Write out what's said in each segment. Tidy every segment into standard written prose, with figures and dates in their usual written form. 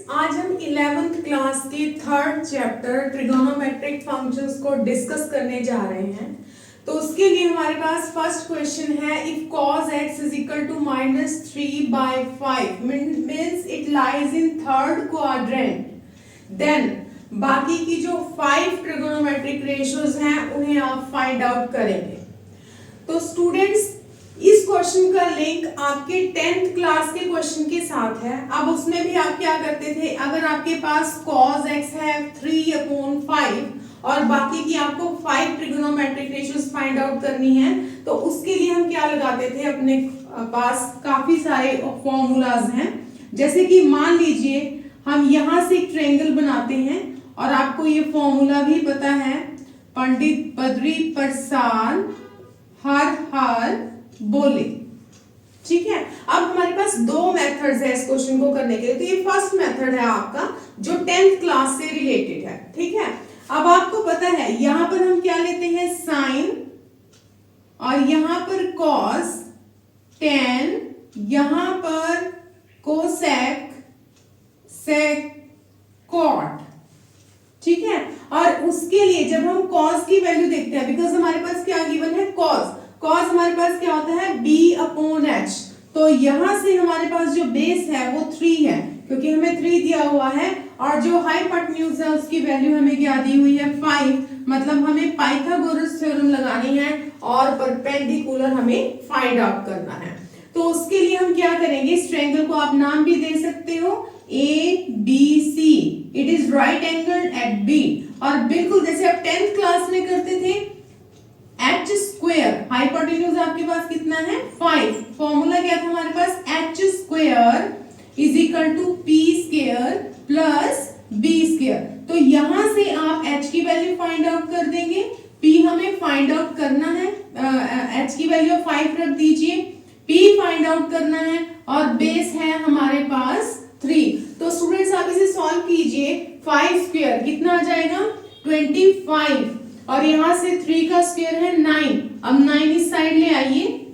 आज हम 11th class के थर्ड चैप्टर ट्रिगोनोमेट्रिक फंक्शंस को डिस्कस करने जा रहे हैं। तो उसके लिए हमारे पास फर्स्ट क्वेश्चन है, if cos x is equal to -3/5 means it lies in third quadrant, then बाकी की जो 5 ट्रिगोनोमेट्रिक रेशियोज हैं उन्हें आप फाइंड आउट करेंगे। तो स्टूडेंट्स, इस क्वेश्चन का लिंक आपके 10th क्लास के क्वेश्चन के साथ है। अब उसमें भी आप क्या करते थे, अगर आपके पास cos x है 3/5 और बाकी की आपको 5 ट्रिगोनोमेट्रिक रेशियोज फाइंड आउट करनी है, तो उसके लिए हम क्या लगाते थे, अपने पास काफी सारे फॉर्मूलाज हैं। जैसे कि मान लीजिए हम यहां से एक ट्रायंगल बनाते हैं और आपको ये फॉर्मूला भी पता है, पंडित बद्री प्रसाद हर हर बोले। ठीक है, अब हमारे पास दो मेथड्स है इस क्वेश्चन को करने के लिए। तो ये फर्स्ट मेथड है आपका जो 10th क्लास से रिलेटेड है। ठीक है, अब आपको पता है यहां पर हम क्या लेते हैं, साइन, और यहां पर कॉस, tan, यहां पर कोसेक, सेक, कॉट। ठीक है, और उसके लिए जब हम cos की वैल्यू देखते हैं, बिकॉज हमारे पास क्या गिवन है, cos हमारे पास क्या होता है, b/h। तो यहां से हमारे पास जो बेस है वो 3 है, क्योंकि हमें 3 दिया हुआ है, और जो हाइपोटेन्यूज है उसकी वैल्यू हमें क्या दी हुई है, 5। मतलब हमें पाइथागोरस थ्योरम लगानी है और परपेंडिकुलर हमें फाइंड आउट करना है। तो उसके लिए हम क्या करेंगे, इस ट्रायंगल को आप नाम भी दे सकते हो ABC, it is right angle at B। और बिल्कुल जैसे आप 10th क्लास में करते थे, h स्क्वायर, हाइपोटेन्यूज आपके पास कितना है, 5। फॉर्मूला क्या था हमारे पास, h square is equal to p square plus b square. तो यहां से आप h की वैल्यू फाइंड आउट कर देंगे, p हमें फाइंड आउट करना है, h की वैल्यू 5 रख दीजिए, p फाइंड आउट करना है, और बेस है हमारे पास 3। तो स्टूडेंट्स आप इसे सॉल्व कीजिए, 5 स्क्वायर कितना आ जाएगा, 25, और यहां से 3 का स्क्वायर है 9। अब 9 इस साइड ले आइए,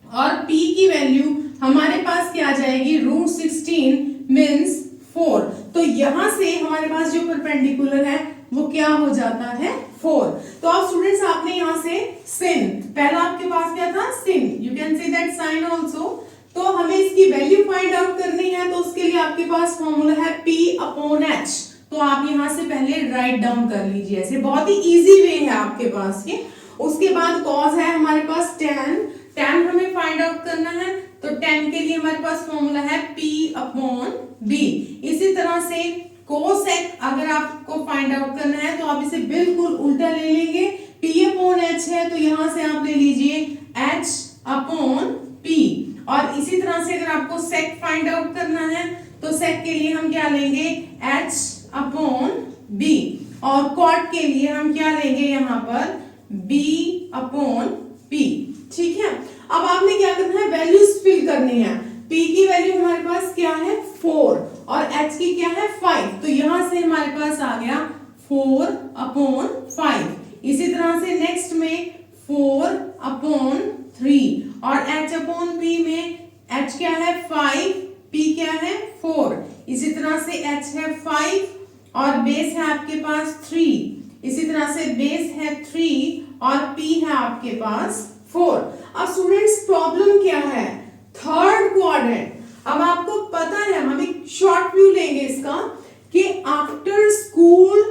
और p की वैल्यू हमारे पास क्या आ जाएगी, √16 मींस 4। तो यहां से हमारे पास जो परपेंडिकुलर है वो क्या हो जाता है, 4। तो आप स्टूडेंट्स, आपने यहां से sin, पहला आपके पास क्या था, sin, you can say that sin also. तो हमें इसकी वैल्यू फाइंड आउट करनी है, तो उसके लिए आपके पास फॉर्मूला है p/h। तो आप यहां से पहले राइट डाउन कर लीजिए, ऐसे बहुत ही इजी वे है आपके पास ये। उसके बाद cos है हमारे पास tan हमें फाइंड आउट करना है, तो tan के लिए हमारे पास फॉर्मूला है p/b। इसी तरह से cosec अगर आपको फाइंड आउट करना है तो आप इसे बिल्कुल उल्टा ले लेंगे, p/h है तो यहां से आप ले लीजिए h/p। और इसी तरह से अगर आपको sec फाइंड आउट करना है तो sec के लिए हम क्या लेंगे, h/b, और cot के लिए हम क्या लेंगे यहाँ पर, b/p। ठीक है, अब आपने क्या करना है, वैल्यूज फिल करनी है। p की वैल्यू हमारे पास क्या है, 4, और h की क्या है, 5। तो यहां से हमारे पास आ गया 4/5। इसी तरह से नेक्स्ट में 4/3, और h/p में h क्या है, 5, p क्या है, 4। इसी तरह से h है 5 और बेस है आपके पास 3। इसी तरह से बेस है 3 और p है आपके पास 4। अब स्टूडेंट्स, प्रॉब्लम क्या है, थर्ड क्वाड्रेंट। अब आपको पता है, हम एक शॉर्ट व्यू लेंगे इसका, कि आफ्टर स्कूल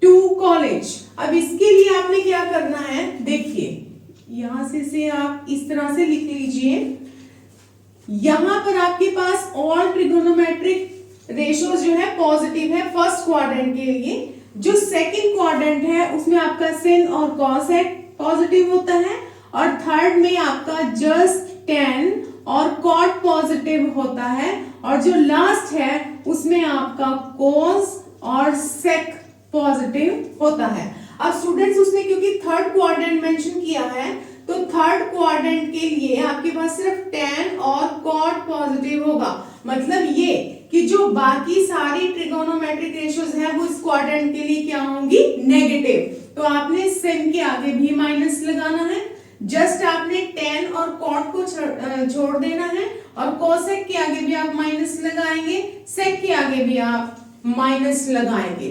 टू कॉलेज। अब इसके लिए आपने क्या करना है, देखिए यहां से आप इस तरह से लिख लीजिए, यहां पर आपके पास ऑल ट्रिगोनोमेट्रिक रेशियोज जो है पॉजिटिव है फर्स्ट क्वाड्रेंट के लिए। जो सेकंड क्वाड्रेंट है उसमें आपका sin और cosec पॉजिटिव होता है, और थर्ड में आपका जस्ट tan और cot पॉजिटिव होता है, और जो लास्ट है उसमें आपका cos और sec पॉजिटिव होता है। अब स्टूडेंट्स, उसने क्योंकि थर्ड क्वाड्रेंट मेंशन किया है, तो थर्ड क्वाड्रेंट के लिए आपके पास सिर्फ tan और cot पॉजिटिव होगा। मतलब ये कि जो बाकी सारी ट्रिगोनोमेट्रिक रेशियोज है वो इस क्वाड्रेंट के लिए क्या होंगी, नेगेटिव। तो आपने sin के आगे भी माइनस लगाना है, जस्ट आपने tan और cot को छोड़ देना है और cosec के आगे भी आप माइनस लगाएंगे, sec के आगे भी आप माइनस लगाएंगे।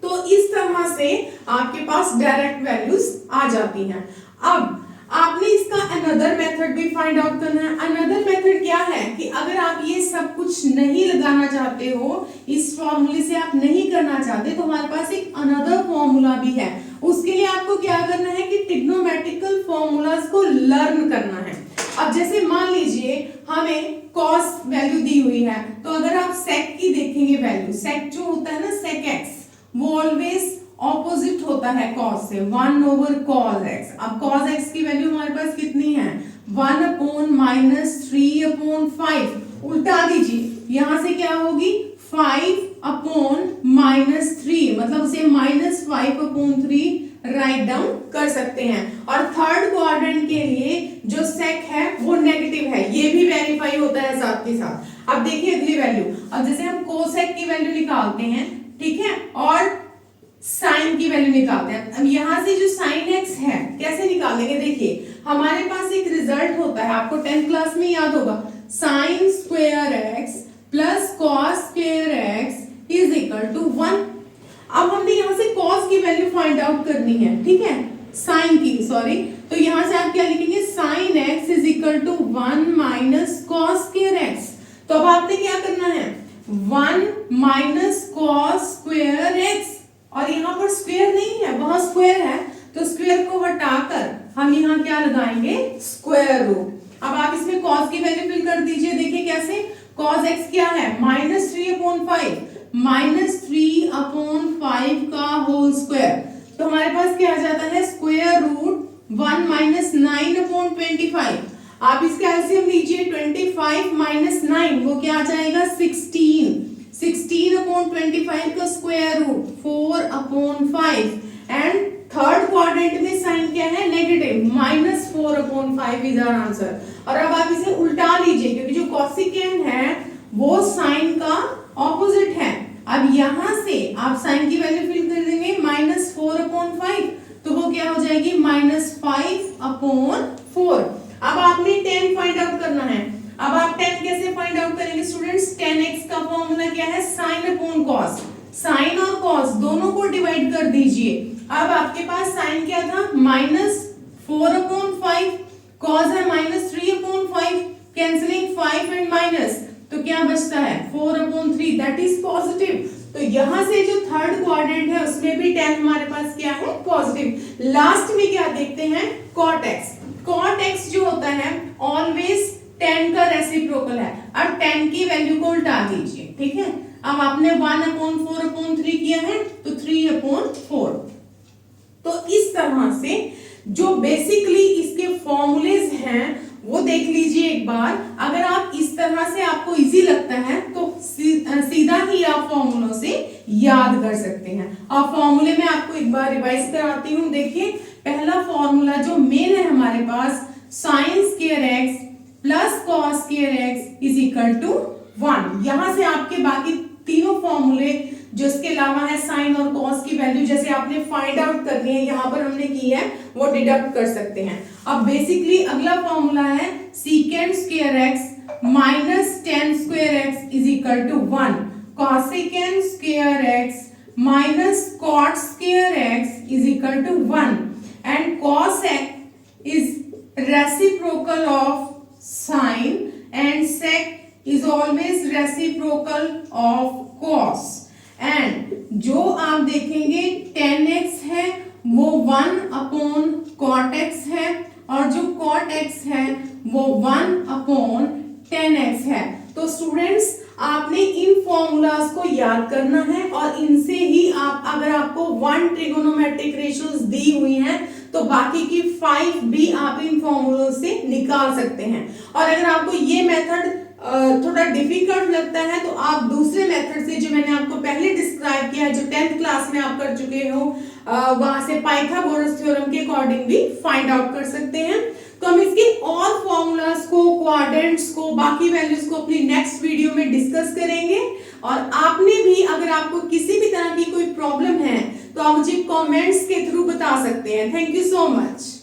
तो इस तरह से आपके पास डायरेक्ट वैल्यूज आ जाती हैं। अब आपने इसका अनदर मेथड भी फाइंड आउट करना है। अनदर मेथड क्या है कि अगर आप ये सब कुछ नहीं लगाना चाहते हो, इस फॉर्मूले से आप नहीं करना चाहते, तो हमारे पास एक अनदर फॉर्मूला भी है। उसके लिए आपको क्या करना है कि ट्रिग्नोमेट्रिकल फॉर्मूलाज को लर्न करना है। अब जैसे मान लीजिए हमें cos वैल्यू दी हुई है, तो अगर आप sec की देखेंगे वैल्यू, sec जो होता है ना sec x, वो ऑलवेज ऑपोजिट होता है cos से, 1/cos x। अब cos x की वैल्यू हमारे पास कितनी है, 1/-3/5। उल्टा दीजिए, यहां से क्या होगी 5/-3, मतलब उसे -5/3 राइट डाउन कर सकते हैं। और थर्ड क्वाड्रेंट के लिए जो sec है वो नेगेटिव है, ये भी वेरीफाई होता है साथ के साथ। अब देखिए अगली वैल्यू, अब जैसे हम cosec की वैल्यू निकालते हैं, ठीक है, और साइन की वैल्यू निकालते हैं। अब यहां से जो sin x है कैसे निकालेंगे, देखिए हमारे पास एक रिजल्ट होता है, आपको 10th क्लास में याद होगा, sin square x plus cos square x is equal to 1। अब हमने यहाँ से cos की वैल्यू फाइंड आउट करनी है, ठीक है, sin की, सॉरी, तो यहाँ से आप क्या लिखेंगे, sin x is equal to 1 minus cos square x। तो अब आपने क्या करना है, 1 माइनस cos स्क्वायर x, और यहाँ पर स्क्वायर नहीं है, वहां स्क्वायर है, तो स्क्वायर को हटाकर हम यहाँ क्या लगाएंगे, स्क्वायर रूट। अब आप इसमें cos की वैल्यू फिल कर दीजिए, देखिए कैसे, cos x क्या है, -3/5, -3/5 का होल स्क्वायर, तो हमारे पास क्या आ जाता है, स्क्वायर रूट 1 माइनस 9/25। आप इसका एलसीएम लीजिए, 25 माइनस 9 वो क्या आ जाएगा, 16। 16/25 का square root 4/5, and third quadrant में साइन क्या है, नेगेटिव, -4/5 इज आवर आंसर। और अब आप इसे उल्टा लीजिए, क्योंकि जो कोसिकेंड है वो साइन का ऑपोजिट है। अब यहां से आप साइन की वैल्यू फिल कर देंगे, -4/5, तो वो क्या हो जाएगी, -5/4। अब आपने 10 फाइंड आउट करना है। अब आप 10 कैसे फाइंड आउट करेंगे स्टूडेंट्स, 10x का फॉर्मूला क्या है, sin/cos। साइन और cos दोनों को डिवाइड कर दीजिए। अब आपके पास साइन क्या था, -4/5, cos है -3/5, कैंसिलिंग 5 एंड माइनस, तो क्या बचता है, 4/3, दैट इज पॉजिटिव। तो यहां से जो थर्ड क्वाड्रेंट है उसमें भी 10 हमारे पास क्या है, पॉजिटिव। लास्ट में क्या देखते हैं, cot x। cot x जो होता है ऑलवेज 10 का रेसिप्रोकल है। अब 10 की वैल्यू को उल्टा दीजिए, ठीक है, अब आपने 1/4/3 किया है, तो 3/4। तो इस तरह से जो बेसिकली इसके फॉर्मूलेज हैं वो देख लीजिए एक बार। अगर आप इस तरह से आपको इजी लगता है तो सीधा ही आप फॉर्मूलों से याद कर सकते हैं। अब फॉर्मूले में आपको एक बार रिवाइज कराती हूँ। देखिए पहला फॉर्मूला जो मेन है हमारे पास, sin square x plus cos square x is equal to 1। यहां से आपके बाकी तीनों फॉर्मूले जो इसके अलावा है साइन और कॉस की वैल्यू जैसे आपने फाइंड आउट करनी है, यहाँ पर हमने की है, वो डिडक्ट कर सकते हैं। अब बेसिकली अगला फॉर्मूला है secant square x minus tan square x is equal to 1, cosecant square x minus cot square x is equal to 1, and cos x is reciprocal of sin and sec is always reciprocal of cos। And जो आप देखेंगे 10x है वो 1/cot x है, और जो cot x है वो 1/10x है। तो स्टूडेंट्स आपने इन फॉर्मूलाज को याद करना है, और इनसे ही आप, अगर आपको 1 ट्रिगोनोमेट्रिक रेशियोज दी हुई हैं तो बाकी की 5 भी आप इन फॉर्मूलों से निकाल सकते हैं। और अगर आपको ये मेथड थोड़ा डिफिकल्ट लगता है तो आप दूसरे मेथड से जो मैंने आपको पहले डिस्क्राइब किया है, जो 10th क्लास में आप कर चुके हो, वहां से पाइथागोरस थ्योरम के अकॉर्डिंग भी फाइंड आउट कर सकते हैं। तो हम इसके और फॉर्मूलाज को, क्वाड्रेंट्स को, बाकी वैल्यूज को अपनी नेक्स्ट वीडियो में डिस्कस करेंगे। और आपने भी, अगर आपको किसी भी तरह की कोई प्रॉब्लम है तो आप मुझे कमेंट्स के थ्रू बता सकते हैं। Thank you so much.